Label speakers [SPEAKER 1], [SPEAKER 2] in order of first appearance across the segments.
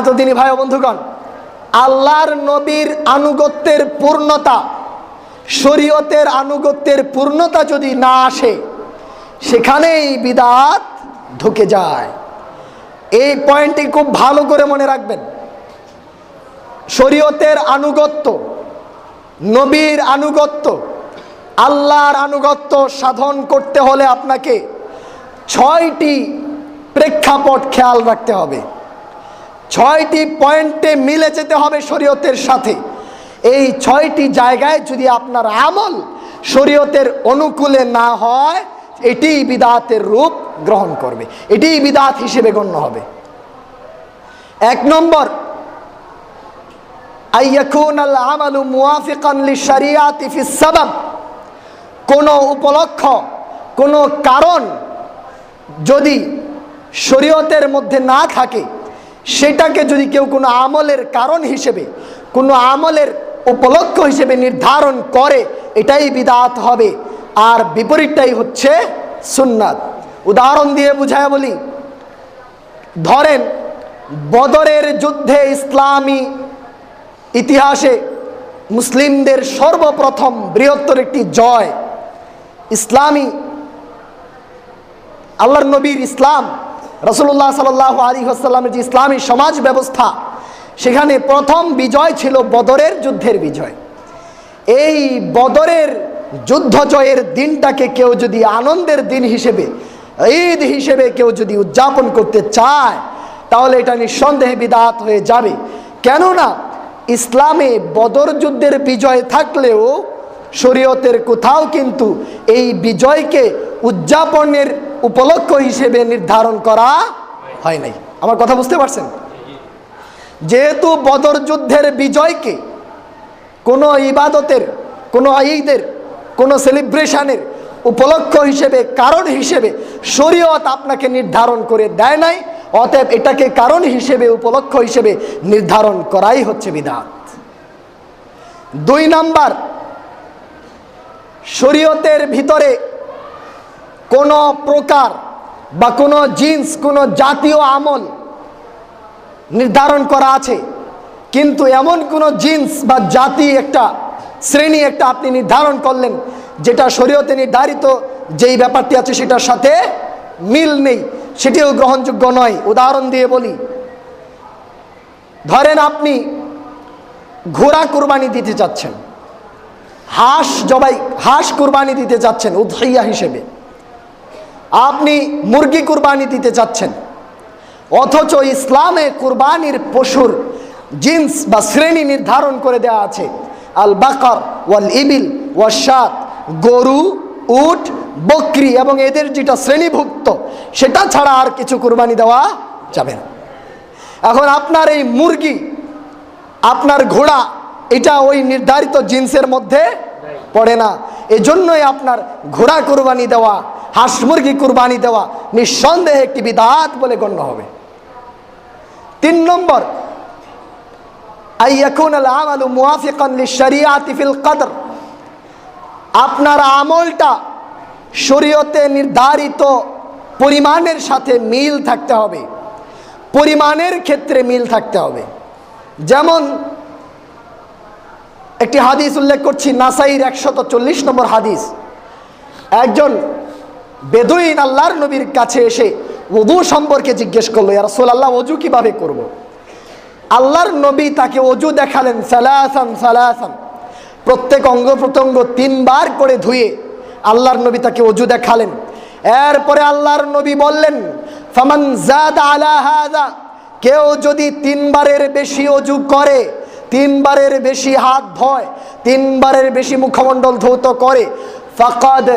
[SPEAKER 1] তো তিনি ভাই ও বন্ধুগণ, আল্লাহর নবীর আনুগত্যের পূর্ণতা, শরীয়তের আনুগত্যের পূর্ণতা যদি না আসে, সেখানেই বিদআত ঢুকে যায়। এই পয়েন্টটি খুব ভালো করে মনে রাখবেন। শরীয়তের আনুগত্য, নবীর আনুগত্য, আল্লাহর আনুগত্য সাধন করতে হলে আপনাকে 6টি প্রেক্ষাপট খেয়াল রাখতে হবে। 6টি পয়েন্টে মিলে যেতে হবে শরীয়তের সাথে। এই 6টি জায়গায় যদি আপনার আমল শরীয়তের অনুকূলে না হয়, এটি বিদআতের রূপ গ্রহণ করবে, এটি বিদআত হিসেবে গণ্য হবে। 1 নম্বর, আইয়াকুনাল আমালু মুওয়াফিকান লিশরিয়াতি ফিস সাবাব। কোনো উপলক্ষ, কোনো কারণ যদি শরীয়তের মধ্যে না থাকে, সেটাকে যদি কেউ কোনো আমলের কারণ হিসেবে, কোনো আমলের উপলক্ষ হিসেবে নির্ধারণ করে, এটাই বিদআত হবে। আর বিপরীতটাই হচ্ছে সুন্নাত। উদাহরণ দিয়ে বুঝায় বলি, ধরেন বদরের যুদ্ধে ইসলামী ইতিহাসে মুসলিমদের সর্বপ্রথম বৃহত্তর একটি জয়, ইসলামী আল্লাহর নবীর ইসলাম, রাসূলুল্লাহ সাল্লাল্লাহু আলাইহি ওয়াসাল্লামের যে ইসলামী সমাজ ব্যবস্থা, সেখানে প্রথম বিজয় ছিল বদরের যুদ্ধের বিজয়। এই বদরের যুদ্ধ জয়ের দিনটাকে কেউ যদি আনন্দের দিন হিসেবে, ঈদ হিসেবে কেউ যদি উদযাপন করতে চায়, তাহলে এটা নিঃসন্দেহে বিদআত হয়ে যাবে। কেননা ইসলামে বদর যুদ্ধের বিজয় থাকলেও শরীয়তের কোথাও কিন্তু এই বিজয়কে উদযাপনের উপলক্ষ হিসেবে নির্ধারণ করা হয় নাই। আমার কথা বুঝতে পারছেন? যেহেতু বদর যুদ্ধের বিজয়কে কোনো ইবাদতের, কোনো ঈদের, কোনো সেলিব্রেশনের উপলক্ষ হিসেবে, কারণ হিসেবে শরীয়ত আপনাকে নির্ধারণ করে দেয় নাই, অতএব এটাকে কারণ হিসেবে, উপলক্ষ হিসেবে নির্ধারণ করাই হচ্ছে বিদআত। 2 নাম্বার, শরীয়তের ভিতরে কোনো প্রকার বা কোনো জিন্স, কোনো জাতীয় আমল নির্ধারণ করা আছে, কিন্তু এমন কোনো জিন্স বা জাতি, একটা শ্রেণী একটা আপনি নির্ধারণ করলেন যেটা শরীয়তে নির্ধারিত যেই ব্যাপারটি আছে সেটার সাথে মিল নেই, সেটিও গ্রহণযোগ্য নয়। উদাহরণ দিয়ে বলি, ধরেন আপনি ঘোড়া কুরবানি দিতে চাচ্ছেন, হাঁস কুরবানি দিতে চাচ্ছেন উদহিয়া হিসেবে, আপনি মুরগি কুরবানি দিতে চাচ্ছেন, অথচ ইসলামে কুরবানির পশুর জিন্স বা শ্রেণী নির্ধারণ করে দেওয়া আছে, আল বাকর ওয়াল ইবিল ওয়াল শাত, গরু, উট, বকরি এবং এদের যেটা শ্রেণীভুক্ত, সেটা ছাড়া আর কিছু কুরবানি দেওয়া যাবে না। এখন আপনার এই মুরগি, আপনার ঘোড়া, এটা ওই নির্ধারিত জিন্সের মধ্যে পড়ে না, এজন্যই আপনার ঘোড়া কুরবানি দেওয়া, হাঁস মুরগি কুরবানি দেওয়া নিঃসন্দেহে একটি বিদআত বলে গণ্য হবে। 3 নম্বর, আইয়াকুনাল আমালু মুওয়াফিকান লিশরিয়াতি ফিল কদর। আপনার আমলটা শরীয়তে নির্ধারিত পরিমাণের সাথে মিল থাকতে হবে, পরিমাণের ক্ষেত্রে মিল থাকতে হবে। যেমন একটি হাদিস উল্লেখ করছি, নাসাইর 140 নম্বর হাদিস। একজন বেদুইন আল্লাহর নবীর কাছে এসে ওযু সম্পর্কে জিজ্ঞেস করলো, ইয়া রাসূলুল্লাহ, ওযু কিভাবে করব? আল্লাহর নবী তাকে ওযু দেখালেন, সালাসান সালাসান, প্রত্যেক অঙ্গ প্রত্যঙ্গ 3 বার করে ধুয়ে আল্লাহর নবী তাকে ওযু দেখালেন। এরপরে আল্লাহর নবী বললেন, ফামান যাদা আলা হাযা, কেউ যদি 3 বারের বেশি ওযু করে, 3 বারের বেশি হাত ধোয়, 3 বারের বেশি মুখমণ্ডল ধৌত করে, ফাকাদ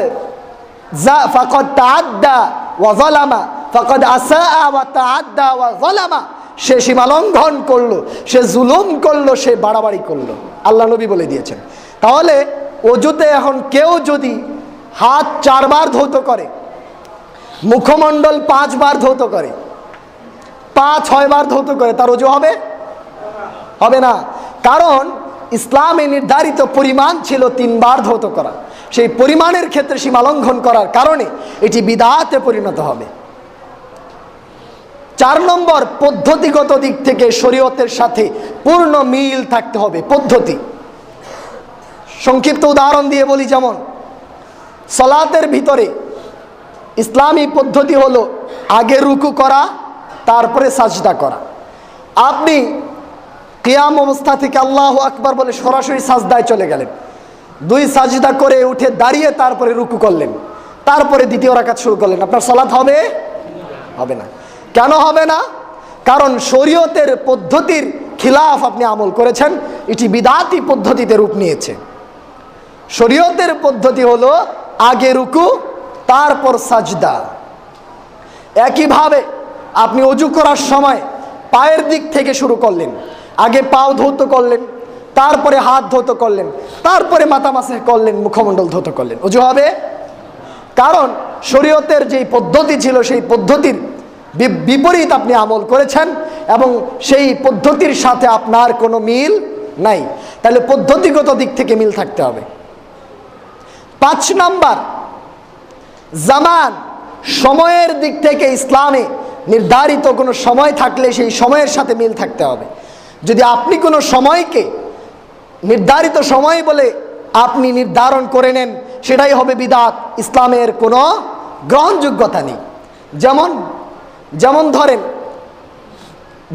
[SPEAKER 1] তাআদ্দা ওয়া যালামা, ফাকাদ আসা ওয়া তাআদ্দা ওয়া যালামা, সে সীমা লঙ্ঘন করলো, সে জুলুম করলো, সে বাড়াবাড়ি করলো। আল্লাহ নবী বলে দিয়েছেন। তাহলে ওযুতে এখন কেউ যদি হাত 4 বার ধৌত করে, মুখমণ্ডল 5 বার ধৌত করে, 5-6 বার ধৌত করে, তার ওযু হবে? হবে না। কারণ ইসলামে নির্ধারিত পরিমাণ ছিল 3 বার ধৌত করা, সেই পরিমাণের ক্ষেত্রে সীমা লঙ্ঘন করার কারণে এটি বিদআতে পরিণত হবে। 4 নম্বর, পদ্ধতিগত দিক থেকে শরীয়তের সাথে পূর্ণ মিল থাকতে হবে। পদ্ধতি সংক্ষিপ্ত উদাহরণ দিয়ে বলি, যেমন সালাতের ভিতরে ইসলামী পদ্ধতি হলো আগে রুকু করা, তারপরে সাজদা করা। আপনি কিয়াম অবস্থা থেকে আল্লাহু আকবার বলে সরাসরি সাজদায় চলে গেলেন, 2 সাজদা করে উঠে দাঁড়িয়ে তারপরে রুকু করলেন, তারপরে দ্বিতীয় রাকাত শুরু করলেন, আপনার সালাত হবে? হবে না। কেন হবে না? কারণ শরীয়তের পদ্ধতির খিলাফ আপনি আমল করেছেন, এটি বিদআতি পদ্ধতিতে রূপ নিয়েছে। শরীয়তের পদ্ধতি হলো আগে রুকু, তারপর সাজদা। একইভাবে আপনি ওযু করার সময় পায়ের দিক থেকে শুরু করলেন, আগে পাও ধৌত করলেন, তারপরে হাত ধৌত করলেন, তারপরে মাথা মাসে করলেন, মুখমণ্ডল ধৌত করলেন, ওযু হবে? কারণ শরীয়তের যেই পদ্ধতি ছিল সেই পদ্ধতির বিপরীত আপনি আমল করেছেন এবং সেই পদ্ধতির সাথে আপনার কোনো মিল নাই। তাহলে পদ্ধতিগত দিক থেকে মিল থাকতে হবে। 5 নাম্বার, জামান, সময়ের দিক থেকে ইসলামে নির্ধারিত কোনো সময় থাকলে সেই সময়ের সাথে মিল থাকতে হবে। যদি আপনি কোনো সময়কে নির্ধারিত সময় বলে আপনি নির্ধারণ করে নেন, সেটাই হবে বিদআত, ইসলামের কোনো গ্রহণযোগ্যতা নেই। যেমন ধরেন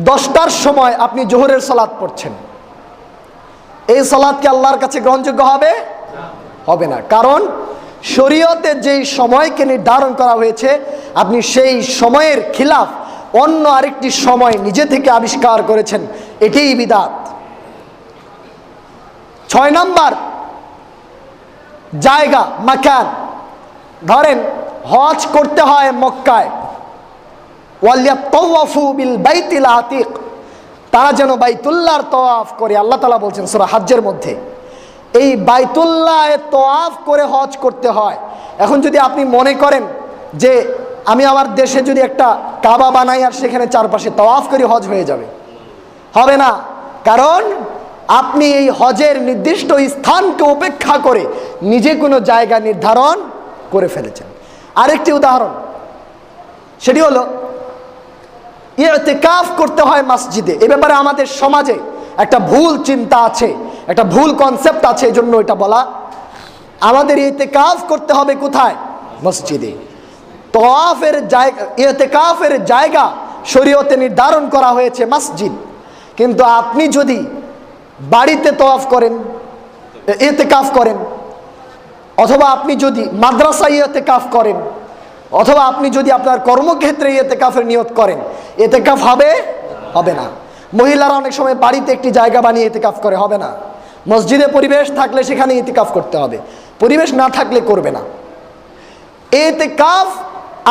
[SPEAKER 1] 10টার সময় আপনি জোহরের সালাত পড়ছেন, এই সালাত কি আল্লাহর কাছে গ্রহণযোগ্য হবে? হবে না। কারণ শরীয়তে যেই সময়কে নির্ধারণ করা হয়েছে, আপনি সেই সময়ের খিলাফ অন্য আরেকটি সময় নিজে থেকে আবিষ্কার করেছেন, এটাই বিদআত। 6 নাম্বার, জায়গা, মাকান। ধরেন হজ করতে হয় মক্কায়, ওয়ালিয়াতাওয়াফু বিল বাইতিল আতিক, তারা যেন বাইতুল্লাহর তওয়াফ করে। আল্লাহ তাআলা বলছেন সূরা হজ্জের মধ্যে, এই বাইতুল্লাহে তওয়াফ করে হজ করতে হয়। এখন যদি আপনি মনে করেন যে আমি আমার দেশে যদি একটা কাবা বানাই আর সেখানে চারপাশে তওয়াফ করে হজ হয়ে যাবে, হবে না। কারণ আপনি এই হজের নির্দিষ্ট স্থানকে উপেক্ষা করে নিজে কোনো জায়গা নির্ধারণ করে ফেলেছেন। আরেকটি উদাহরণ, সেটি হলো ইতিকাফ করতে হয় মসজিদে। এ ব্যাপারে আমাদের সমাজে একটা ভুল চিন্তা আছে, একটা ভুল কনসেপ্ট আছে, এই জন্য এটা বলা। আমাদের ইতিকাফ করতে হবে কোথায়? মসজিদে। তওয়াফের জায়গা, ইতিকাফের জায়গা শরীয়তে নির্ধারণ করা হয়েছে মসজিদ। কিন্তু আপনি যদি বাড়িতে তওয়াফ করেন, ইতিকাফ করেন, অথবা আপনি যদি মাদ্রাসায় ইতিকাফ করেন, অথবা আপনি যদি আপনার কর্মক্ষেত্রে ইতিকাফের নিয়ত করেন, ইতিকাফ হবে? হবে না। মহিলারা অনেক সময় বাড়িতে একটি জায়গা বানিয়ে ইতিকাফ করে, হবে না। মসজিদে পরিবেশ থাকলে সেখানে ইতিকাফ করতে হবে, পরিবেশ না থাকলে করবে না। ইতিকাফ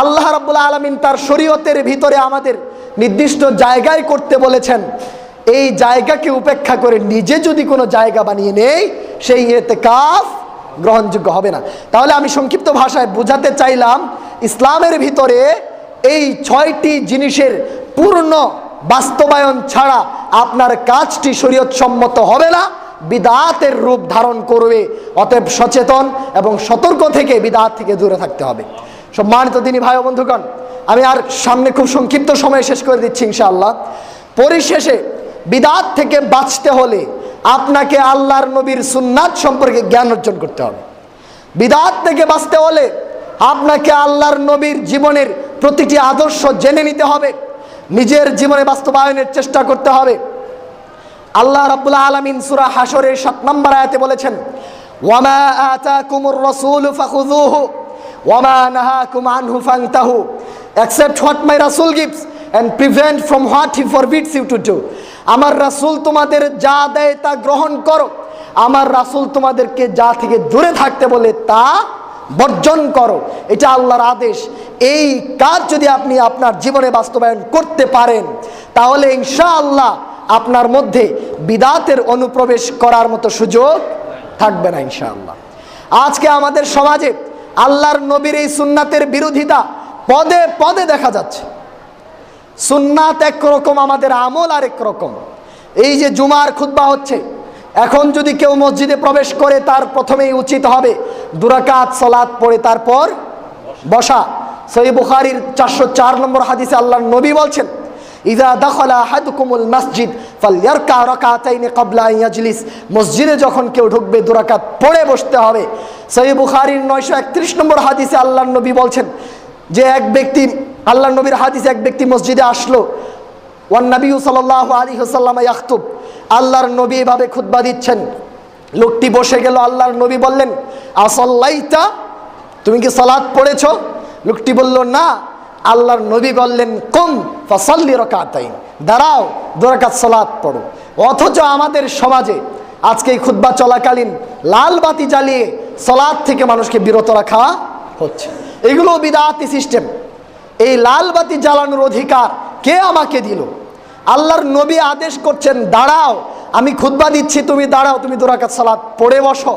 [SPEAKER 1] আল্লাহ রাব্বুল আলামিন তার শরীয়তের ভিতরে আমাদের নির্দিষ্ট জায়গায় করতে বলেছেন। এই জায়গাকে উপেক্ষা করে নিজে যদি কোনো জায়গা বানিয়ে নেই, সেই ইতিকাফ গ্রহণযোগ্য হবে না। তাহলে আমি সংক্ষিপ্ত ভাষায় বোঝাতে চাইলাম, ইসলামের ভিতরে এই 6টি জিনিসের পূর্ণ বাস্তবায়ন ছাড়া আপনার কাজটি শরীয়ত সম্মত হবে না, বিদআতের রূপ ধারণ করবে। অতএব সচেতন এবং সতর্ক থেকে বিদআত থেকে দূরে থাকতে হবে। সম্মানিত দিনী ভাই ও বন্ধুগণ, আমি আর সামনে খুব সংক্ষিপ্ত সময়ে শেষ করে দিচ্ছি ইনশাআল্লাহ। পরিশেষে বিদআত থেকে বাঁচতে হলে আপনাকে আল্লাহর নবীর সুন্নাত সম্পর্কে জ্ঞান অর্জন করতে হবে। বিদআত থেকে বাঁচতে হলে আপনাকে আল্লাহর নবীর জীবনের প্রতিটি আদর্শ জেনে নিতে হবে, নিজের জীবনে বাস্তবায়নের চেষ্টা করতে হবে। আল্লাহ রাব্বুল আলামিন সূরা হাশরের 7 নম্বর আয়াতে বলেছেন, ওয়ামা আতাকুমুর রাসূলু ফাখুযুহু ওয়ামা নাহাকুম আনহু ফান্তাহু, accept what my রাসূল gives and prevent from what he forbids you to do। আমার রাসূল তোমাদের যা দেয় তা গ্রহণ করো, আমার রাসূল তোমাদেরকে যা থেকে দূরে থাকতে বলে তা বর্জন করো। এটা আল্লাহর আদেশ। এই কাজ যদি আপনি আপনার জীবনে বাস্তবায়ন করতে পারেন, তাহলে ইনশাআল্লাহ আপনার মধ্যে বিদআতের অনুপ্রবেশ করার মতো সুযোগ থাকবে না ইনশাআল্লাহ। আজকে আমাদের সমাজে আল্লাহর নবীর এই সুন্নাতের বিরোধিতা পদে পদে দেখা যাচ্ছে। সুন্নাত একরকম, আমাদের আমল আরেক রকম। এই যে জুমার খুতবা হচ্ছে, এখন যদি কেউ মসজিদে প্রবেশ করে, তার প্রথমেই উচিত হবে 2 রাকাত সালাত পড়ে তারপর বসা। সহিহ বুখারীর 404 নম্বর হাদিসে আল্লাহর নবী বলছেন, ইযা দাখালা আহাদুকুমুল মসজিদ ফালইয়ারকা রাকাতাইনি ক্বাবলা আন ইয়াজলিস, মসজিদে যখন কেউ ঢুকবে 2 রাকাত পড়ে বসতে হবে। সহিহ বুখারীর 931 নম্বর হাদিসে আল্লাহর নবী বলছেন যে এক ব্যক্তি, আল্লাহর নবীর হাদিসে এক ব্যক্তি মসজিদে আসলো, ওয়ান নবী সাল্লাল্লাহু আলাইহি ওয়াসাল্লাম ইয়াখতুব, আল্লাহর নবী এভাবে খুতবা দিচ্ছেন। লোকটি বসে গেল, আল্লাহর নবী বললেন আসাল্লাইতা, তুমি কি সালাত পড়েছো? লোকটি বলল না। আল্লাহর নবী বললেন কুম ফাসাল্লি রাকাতাইন, দাঁড়াও 2 রাকাত সালাত পড়ো। অথচ আমাদের সমাজে আজকে এই খুতবা চলাকালীন লাল বাতি জ্বালিয়ে সালাত থেকে মানুষকে বিরত রাখা হচ্ছে। এগুলো বিদআতি সিস্টেম। এই লাল বাতি জ্বালানোর অধিকার কে আমাকে দিল? আল্লাহর নবী আদেশ করছেন দাঁড়াও, আমি খুতবা দিচ্ছি, তুমি দাঁড়াও, তুমি 2 রাকাত সালাত পড়ে বসো।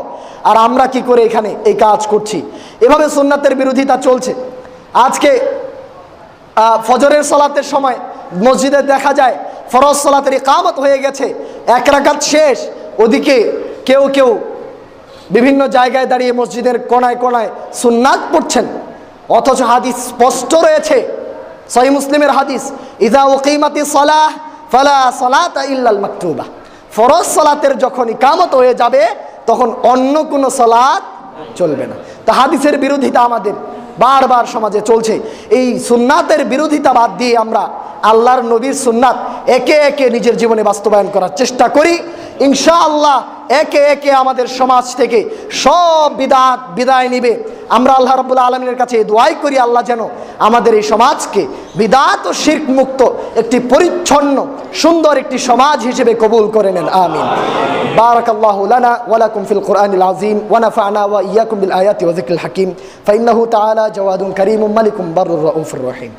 [SPEAKER 1] আর আমরা কি করে এখানে এই কাজ করছি? এভাবে সুন্নাতের বিরোধিতা চলছে। আজকে ফজরের সালাতের সময় মসজিদে দেখা যায় ফরজ সালাতের ইকামত হয়ে গেছে, 1 রাকাত শেষ, ওদিকে কেউ কেউ বিভিন্ন জায়গায় দাঁড়িয়ে মসজিদের কোনায় কোনায় সুন্নাত পড়ছেন। অথচ হাদিস স্পষ্ট রয়েছে, সহিহ মুসলিমের হাদিস, ইযা উকিমাতিস সালাহ ফালা সালাতা ইল্লাল মাকতুবা, ফরজ সালাতের যখন ইকামত হয়ে যাবে তখন অন্য কোনো সালাত চলবে না। তা হাদিসের বিরোধিতা আমাদের বারবার সমাজে চলছে। এই সুন্নাতের বিরোধিতা বাদ দিয়ে আমরা আল্লাহর নবীর সুন্নাত একে একে নিজের জীবনে বাস্তবায়ন করার চেষ্টা করি। ইনশাআল্লাহ একে একে আমাদের সমাজ থেকে সব বিদআত বিদায় নিবে। আমরা আল্লাহ রাব্বুল আলামিনের কাছে দোয়াই করি, আল্লাহ যেন আমাদের এই সমাজকে বিদআত ও শিরক মুক্ত একটি পরিচ্ছন্ন সুন্দর একটি সমাজ হিসেবে কবুল করে নেন, আমিন। বারাকাল্লাহু লানা ওয়া লাকুম ফিল কুরআনিল আযীম ওয়া নাফা'না ওয়া ইয়্যাকুম বিল আয়াতি ওয়া যিকরিল হাকীম ফা ইন্নাহু তাআলা জাওয়াদুন কারীমুম মালিকুম বাররুর রাউফুর রহিম।